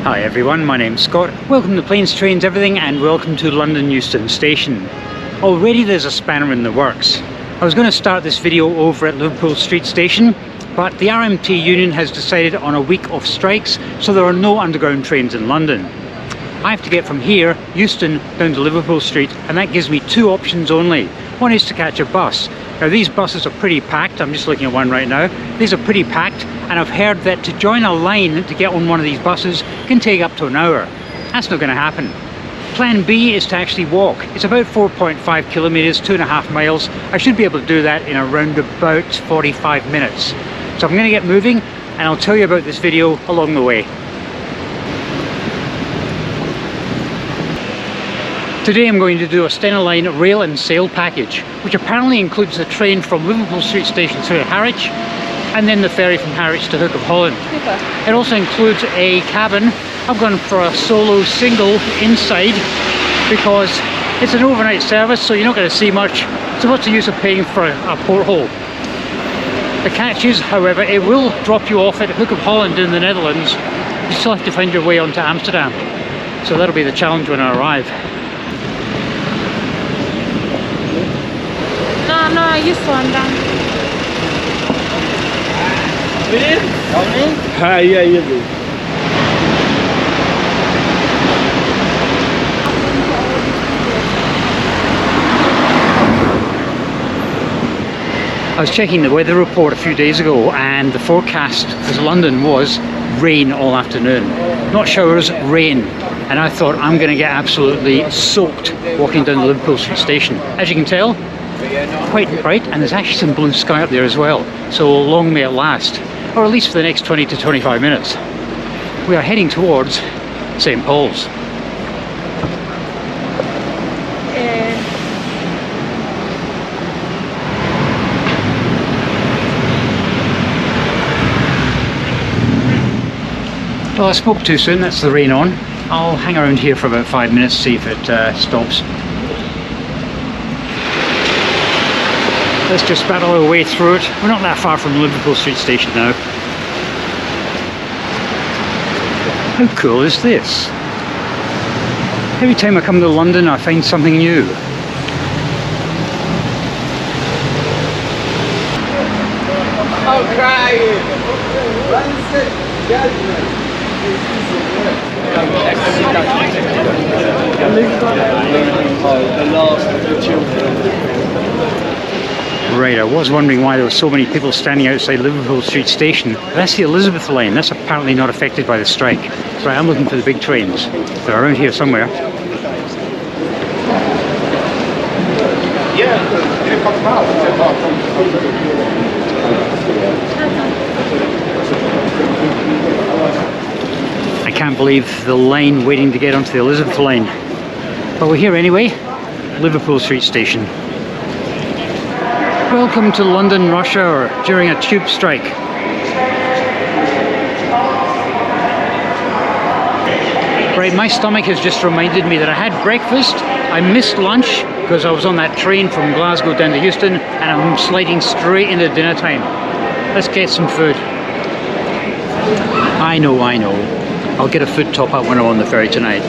Hi everyone, my name's Scott. Welcome to Planes, Trains, Everything, and welcome to London Euston Station. Already there's a spanner in the works. I was going to start this video over at Liverpool Street Station, but the RMT union has decided on a week of strikes, so there are no underground trains in London. I have to get from here, Euston, down to Liverpool Street, and that gives me two options only. One is to catch a bus. Now these buses are pretty packed. I'm just looking at one right now. These are pretty packed, and I've heard that to join a line to get on one of these buses can take up to an hour. That's not going to happen. Plan B is to actually walk. It's about 4.5 kilometers, 2.5 miles. I should be able to do that in around about 45 minutes. So I'm going to get moving, and I'll tell you about this video along the way. Today I'm going to do a Stena Line rail and sail package, which apparently includes a train from Liverpool Street Station to Harwich, and then the ferry from Harwich to Hook of Holland. It also includes a cabin. I've gone for a solo single inside because it's an overnight service, so you're not going to see much. So what's the use of paying for a porthole? The catch is, however, it will drop you off at Hook of Holland in the Netherlands. You still have to find your way onto Amsterdam. So that'll be the challenge when I arrive. No, this one done. Yeah, you do. I was checking the weather report a few days ago, and the forecast for London was rain all afternoon. Not showers, rain. And I thought, I'm going to get absolutely soaked walking down the Liverpool Street Station. As you can tell, quite bright, and there's actually some blue sky up there as well. So long may it last, or at least for the next 20 to 25 minutes. We are heading towards St. Paul's. Well, I spoke too soon, that's the rain on. I'll hang around here for about 5 minutes, see if it stops. Let's just battle our way through it. We're not that far from Liverpool Street Station now. How cool is this? Every time I come to London I find something new. Right, I was wondering why there were so many people standing outside Liverpool Street Station. That's the Elizabeth line. That's apparently not affected by the strike. So I'm looking for the big trains. They're around here somewhere. I can't believe the line waiting to get onto the Elizabeth line. But we're here anyway. Liverpool Street Station. Welcome to London rush hour during a tube strike. Right, my stomach has just reminded me that I had breakfast, I missed lunch because I was on that train from Glasgow down to Euston, and I'm sliding straight into dinner time. Let's get some food. I know. I'll get a food top up when I'm on the ferry tonight.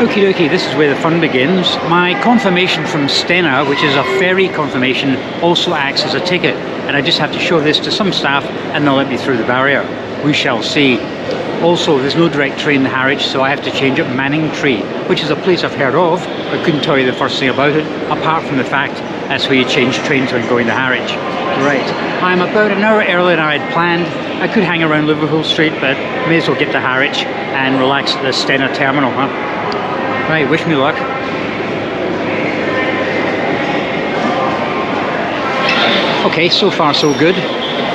Okie dokie, this is where the fun begins. My confirmation from Stena, which is a ferry confirmation, also acts as a ticket, and I just have to show this to some staff and they'll let me through the barrier. We shall see. Also, there's no direct train to Harwich, so I have to change at Manningtree, which is a place I've heard of, but couldn't tell you the first thing about it, apart from the fact that's where you change trains when going to Harwich. Right, I'm about an hour earlier than I had planned. I could hang around Liverpool Street, but may as well get to Harwich and relax at the Stena terminal, huh? Right, wish me luck. Okay, so far so good.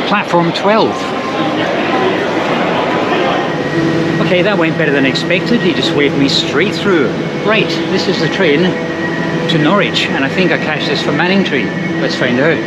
Platform 12. Okay, that went better than expected. He just waved me straight through. Right, this is the train to Norwich, and I think I catch this for Manningtree. Let's find out.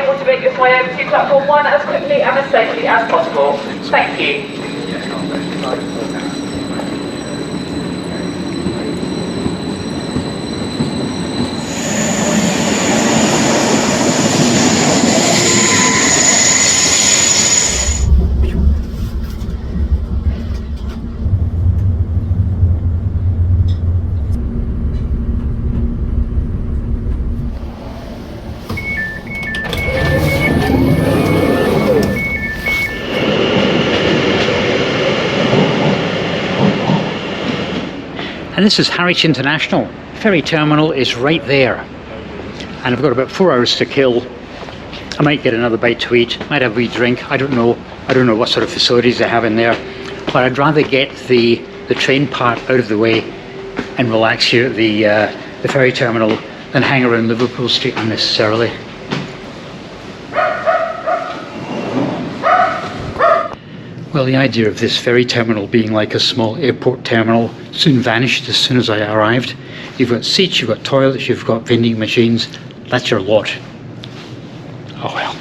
able to make your way over to platform 1 as quickly and as safely as possible. Thank you. And this is Harwich International. Ferry terminal is right there. And I've got about 4 hours to kill. I might get another bite to eat, might have a wee drink, I don't know. I don't know what sort of facilities they have in there. But I'd rather get the train part out of the way and relax here at the ferry terminal than hang around Liverpool Street unnecessarily. Well, the idea of this ferry terminal being like a small airport terminal soon vanished as soon as I arrived. You've got seats, you've got toilets, you've got vending machines. That's your lot. Oh well.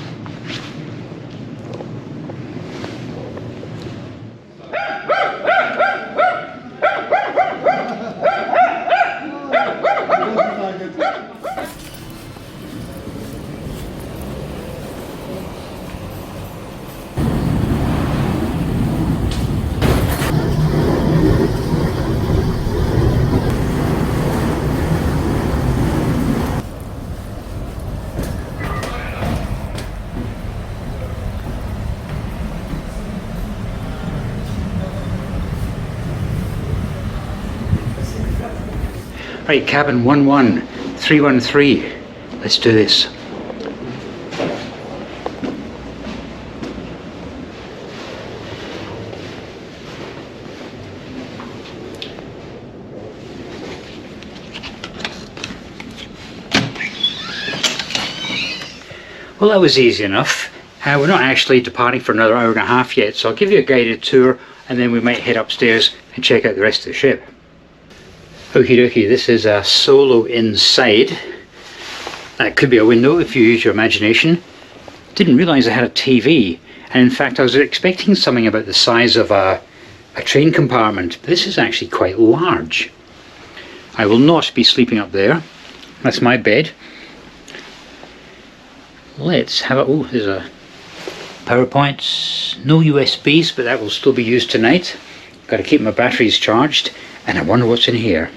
Right, cabin 11313. Let's do this. Well, that was easy enough. We're not actually departing for another hour and a half yet, so I'll give you a guided tour and then we might head upstairs and check out the rest of the ship. Okie dokie, this is a solo inside. That could be a window if you use your imagination. Didn't realise I had a TV, and in fact I was expecting something about the size of a train compartment. This is actually quite large. I will not be sleeping up there. That's my bed. Let's have a... oh, there's a PowerPoint. No USBs, but that will still be used tonight. Got to keep my batteries charged, and I wonder what's in here.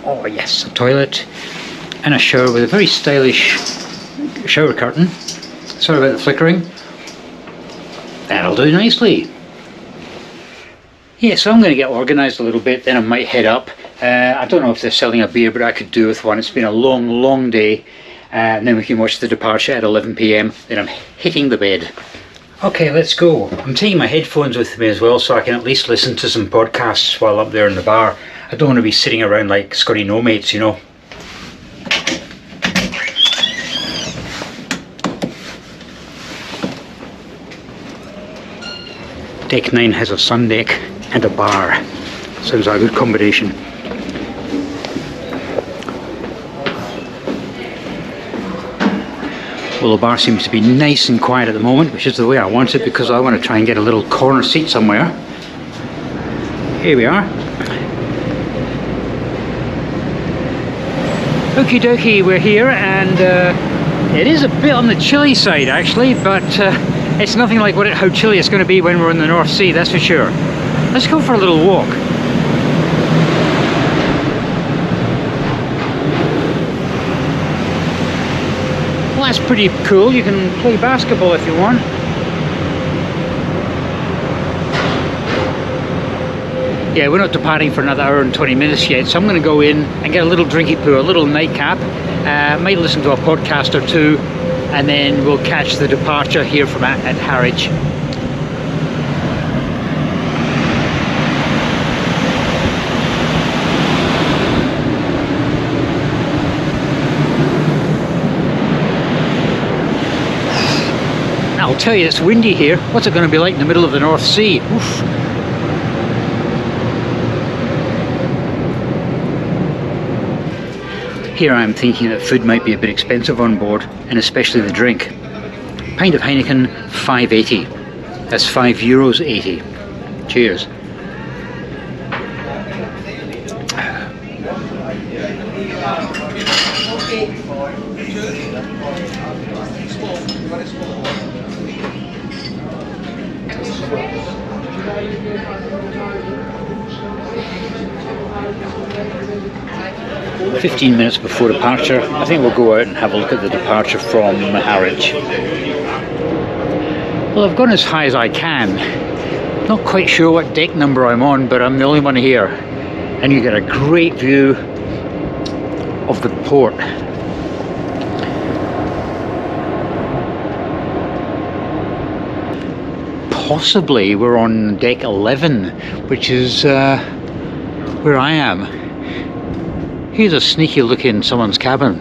Oh yes, a toilet and a shower with a very stylish shower curtain. Sorry about the flickering. That'll do nicely. Yeah, so I'm going to get organised a little bit, then I might head up. I don't know if they're selling a beer, but I could do with one. It's been a long day. And then we can watch the departure at 11 PM. Then I'm hitting the bed. Okay, let's go. I'm taking my headphones with me as well, so I can at least listen to some podcasts while up there in the bar. I don't want to be sitting around like Scotty no mates, you know. Deck 9 has a sun deck and a bar. Sounds like a good combination. Well, the bar seems to be nice and quiet at the moment, which is the way I want it, because I want to try and get a little corner seat somewhere. Here we are. Okie dokie, we're here, and it is a bit on the chilly side actually, but it's nothing like how chilly it's going to be when we're in the North Sea, that's for sure. Let's go for a little walk. Well, that's pretty cool. You can play basketball if you want. Yeah, we're not departing for another hour and 20 minutes yet, so I'm going to go in and get a little drinky poo, a little nightcap. Might listen to a podcast or two, and then we'll catch the departure here from at Harwich. I'll tell you, it's windy here. What's it going to be like in the middle of the North Sea? Oof. Here I am thinking that food might be a bit expensive on board, and especially the drink. Pint of Heineken, €5.80. That's €5.80. Cheers. "15 minutes before departure. I think we'll go out and have a look at the departure from Harwich." Well, I've gone as high as I can. Not quite sure what deck number I'm on, but I'm the only one here. And you get a great view of the port. Possibly we're on deck 11, which is where I am. Here's a sneaky look in someone's cabin.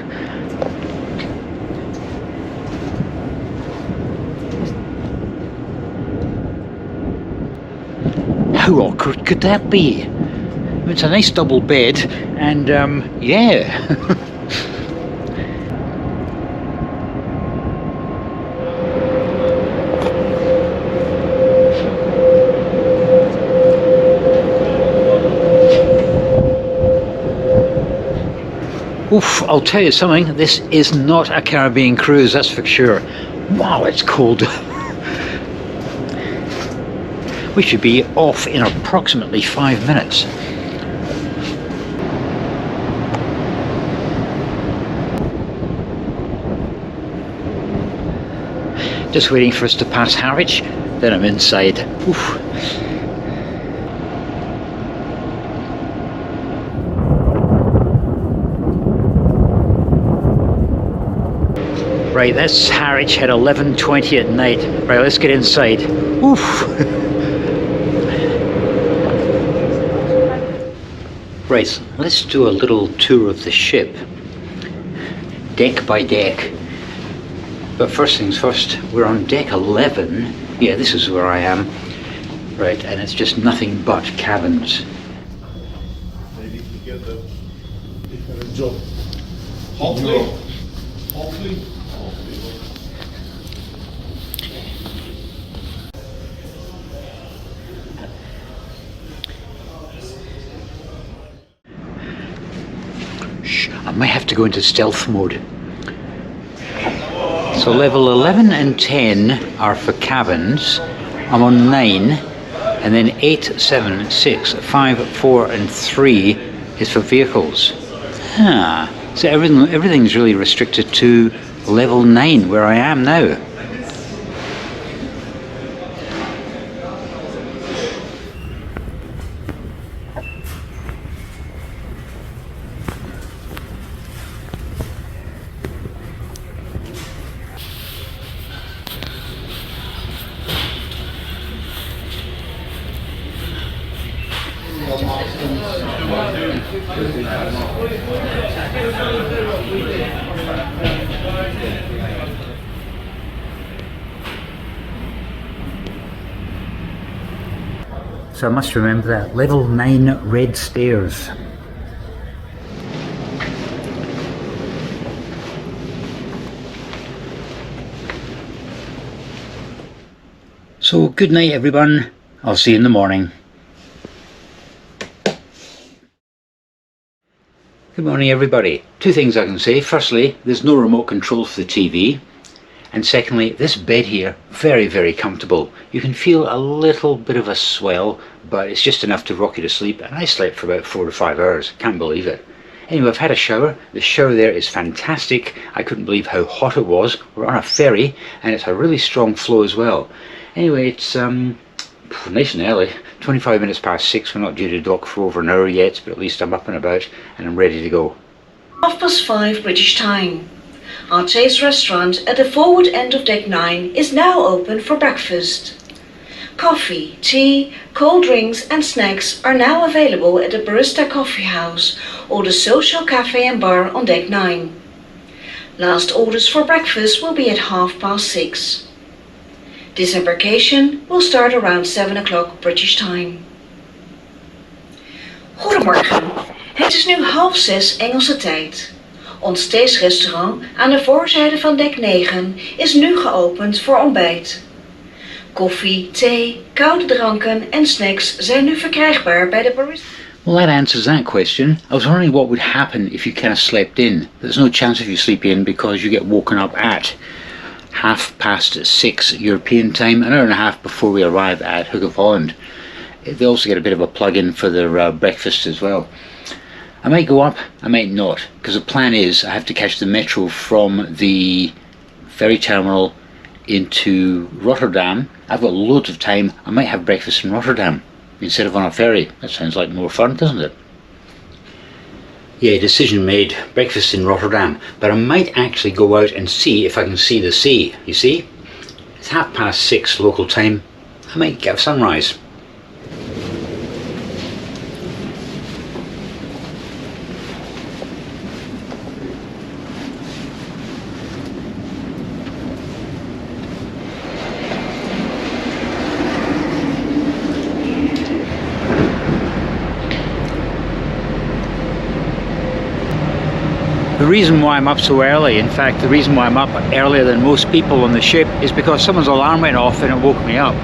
How awkward could that be? It's a nice double bed, and yeah. Oof, I'll tell you something, this is not a Caribbean cruise, that's for sure. Wow, it's cold. We should be off in approximately 5 minutes. Just waiting for us to pass Harwich, then I'm inside. Oof. Right, that's Harwich at 11:20 at night. Right, let's get inside. Oof. Right, let's do a little tour of the ship, deck by deck. But first things first, we're on deck 11. Yeah, this is where I am. Right, and it's just nothing but cabins. Maybe to get a different job. Hopefully. Hopefully. I might have to go into stealth mode. So level 11 and 10 are for cabins. I'm on 9, and then 8, 7, 6, 5, 4 and 3 is for vehicles. Ah, so everything's really restricted to level 9 where I am now. So I must remember that. Level 9 red stairs. So good night everyone. I'll see you in the morning. Good morning everybody. Two things I can say. Firstly, there's no remote control for the TV. And secondly, this bed here, very, very comfortable. You can feel a little bit of a swell, but it's just enough to rock you to sleep. And I slept for about 4 to 5 hours. Can't believe it. Anyway, I've had a shower. The shower there is fantastic. I couldn't believe how hot it was. We're on a ferry, and it's a really strong flow as well. Anyway, it's nice and early. 25 minutes past 6. We're not due to dock for over an hour yet, but at least I'm up and about, and I'm ready to go. 5:30 British time. Our Chase restaurant at the forward end of deck 9 is now open for breakfast. Coffee, tea, cold drinks and snacks are now available at the Barista Coffee House or the Social Cafe and Bar on deck 9. Last orders for breakfast will be at 6:30. Disembarkation will start around 7 o'clock British time. Goedemorgen, het is nu 5:30 Engelse tijd. Ons theesrestaurant aan de voorzijde van dek 9 is nu geopend voor ontbijt. Koffie, thee, koude dranken en snacks zijn nu verkrijgbaar bij de barista. Well, that answers that question. I was wondering what would happen if you kind of slept in. There's no chance of you sleeping in because you get woken up at 6:30 European time, an hour and a half before we arrive at Hook of Holland. They also get a bit of a plug-in for their breakfast as well. I might go up, I might not, because the plan is I have to catch the metro from the ferry terminal into Rotterdam. I've got loads of time. I might have breakfast in Rotterdam instead of on a ferry. That sounds like more fun, doesn't it? Yeah, decision made. Breakfast in Rotterdam. But I might actually go out and see if I can see the sea. You see? It's 6:30 local time. I might get a sunrise. The reason why I'm up so early, in fact the reason why I'm up earlier than most people on the ship, is because someone's alarm went off and it woke me up.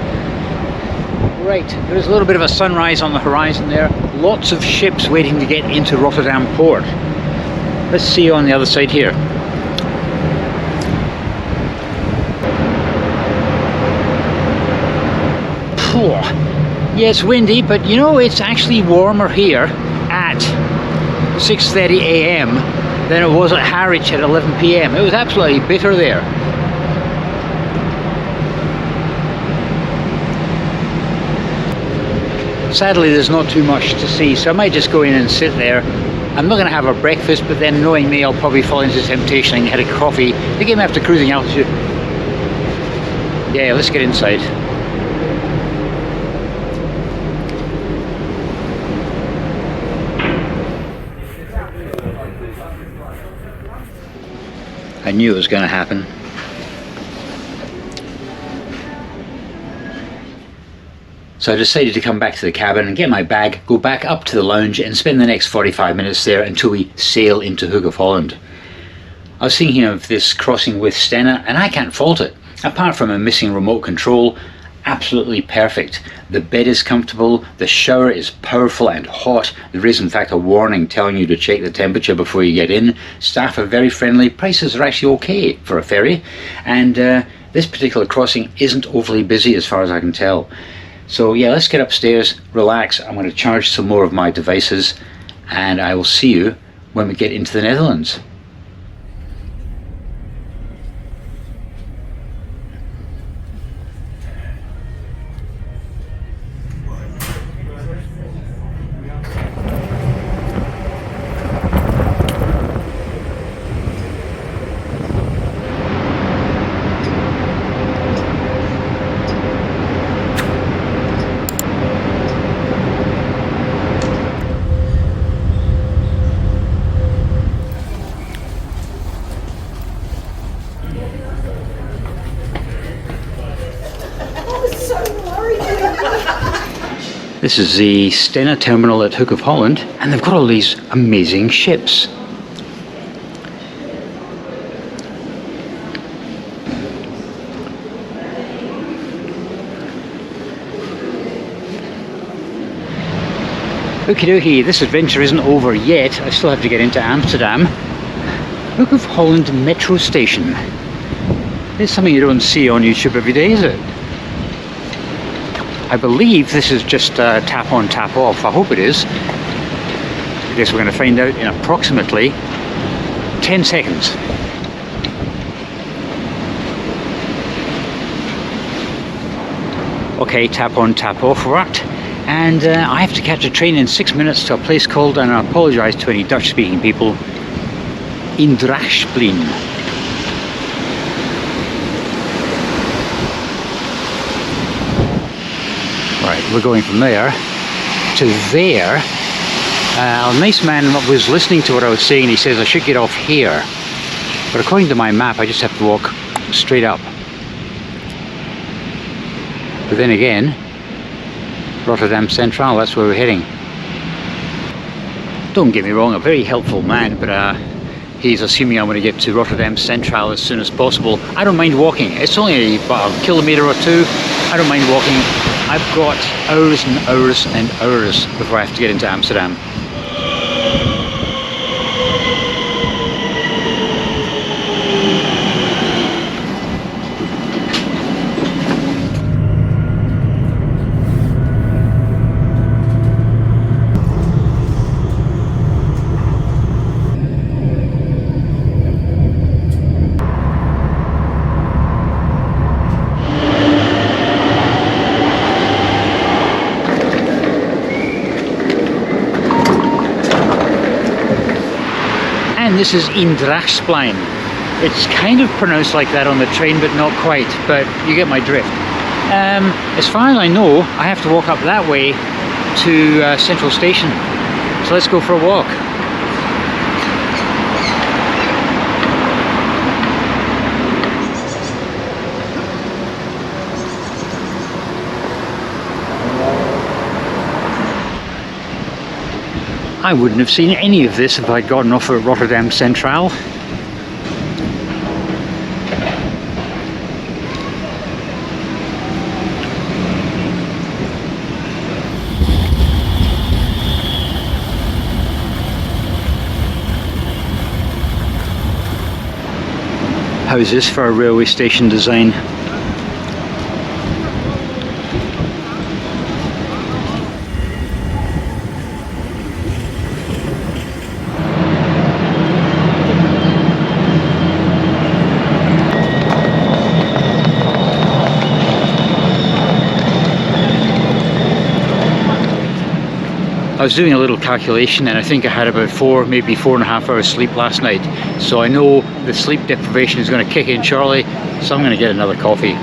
Right, there's a little bit of a sunrise on the horizon there. Lots of ships waiting to get into Rotterdam port. Let's see on the other side here. Yeah, it's windy, but you know, it's actually warmer here at 6:30 AM than it was at Harwich at 11 PM. It was absolutely bitter there. Sadly, there's not too much to see, so I might just go in and sit there. I'm not going to have a breakfast, but then knowing me, I'll probably fall into temptation and get a coffee. The game after cruising altitude. Yeah, let's get inside. I knew it was going to happen. So I decided to come back to the cabin and get my bag, go back up to the lounge and spend the next 45 minutes there until we sail into Hook of Holland. I was thinking of this crossing with Stena and I can't fault it. Apart from a missing remote control, absolutely perfect. The bed is comfortable, the shower is powerful and hot. There is in fact a warning telling you to check the temperature before you get in. Staff are very friendly, prices are actually okay for a ferry, and this particular crossing isn't overly busy as far as I can tell. So yeah, let's get upstairs, relax. I'm going to charge some more of my devices and I will see you when we get into the Netherlands. This is the Stena terminal at Hook of Holland, and they've got all these amazing ships. Okie dokie, this adventure isn't over yet. I still have to get into Amsterdam. Hook of Holland metro station. It's something you don't see on YouTube every day, is it? I believe this is just tap on, tap off. I hope it is. I guess we're going to find out in approximately 10 seconds. Okay, tap on, tap off worked. And I have to catch a train in 6 minutes to a place called, and I apologise to any Dutch speaking people, Indrachtsplein. Right, we're going from there to there. A nice man was listening to what I was saying and he says I should get off here. But according to my map I just have to walk straight up. But then again, Amsterdam Centraal, that's where we're heading. Don't get me wrong, a very helpful man, but he's assuming I'm going to get to Rotterdam Centraal as soon as possible. I don't mind walking. It's only about a kilometre or two. I don't mind walking. I've got hours and hours and hours before I have to get into Amsterdam. And this is Indrachtsplein. It's kind of pronounced like that on the train, but not quite, but you get my drift. As far as I know, I have to walk up that way to Central Station. So let's go for a walk. I wouldn't have seen any of this if I'd gotten off at Rotterdam Centraal. How's this for a railway station design? I was doing a little calculation and I think I had about 4, maybe 4.5 hours sleep last night. So I know the sleep deprivation is going to kick in shortly, so I'm going to get another coffee.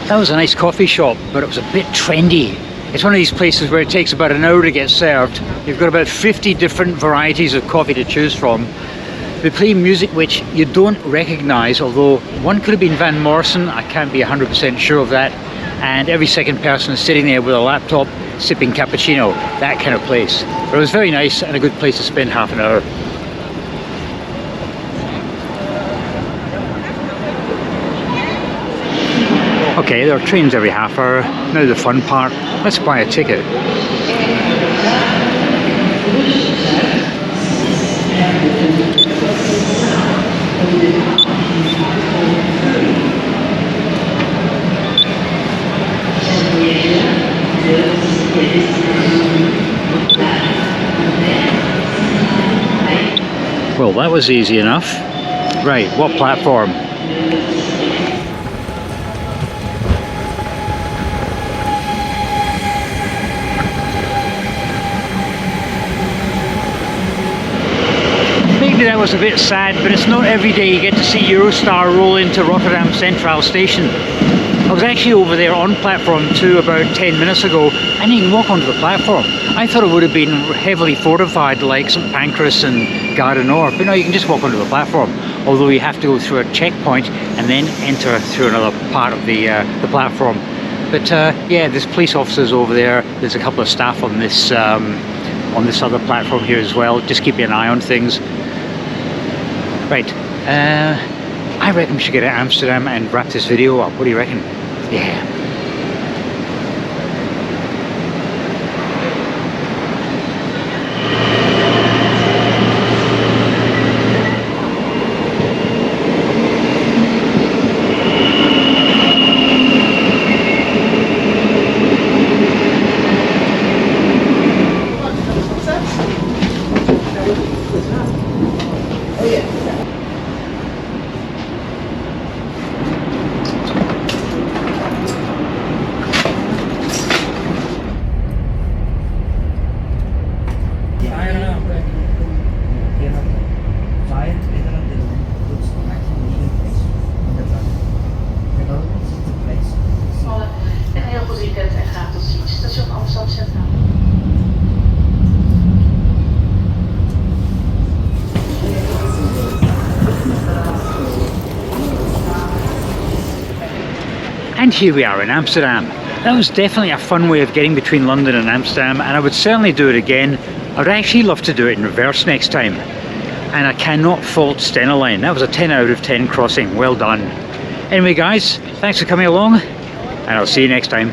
That was a nice coffee shop, but it was a bit trendy. It's one of these places where it takes about an hour to get served. You've got about 50 different varieties of coffee to choose from. They play music which you don't recognise, although one could have been Van Morrison, I can't be 100% sure of that. And every second person is sitting there with a laptop, sipping cappuccino, that kind of place. But it was very nice and a good place to spend half an hour. Okay, there are trains every half hour. Now the fun part, let's buy a ticket. Well, that was easy enough. Right, what platform? Maybe that was a bit sad, but it's not every day you get to see Eurostar roll into Rotterdam Centraal Station. I was actually over there on platform 2 about 10 minutes ago, and you can walk onto the platform. I thought it would have been heavily fortified like St Pancras and Gare du Nord, but no, you can just walk onto the platform, although you have to go through a checkpoint and then enter through another part of the platform. But yeah, there's police officers over there, there's a couple of staff on this other platform here as well, just keeping an eye on things. Right, I reckon we should get to Amsterdam and wrap this video up. What do you reckon? Yeah. And here we are in Amsterdam. That was definitely a fun way of getting between London and Amsterdam, and I would certainly do it again. I'd actually love to do it in reverse next time. And I cannot fault Stena Line. That was a 10 out of 10 crossing. Well done. Anyway guys, thanks for coming along, and I'll see you next time.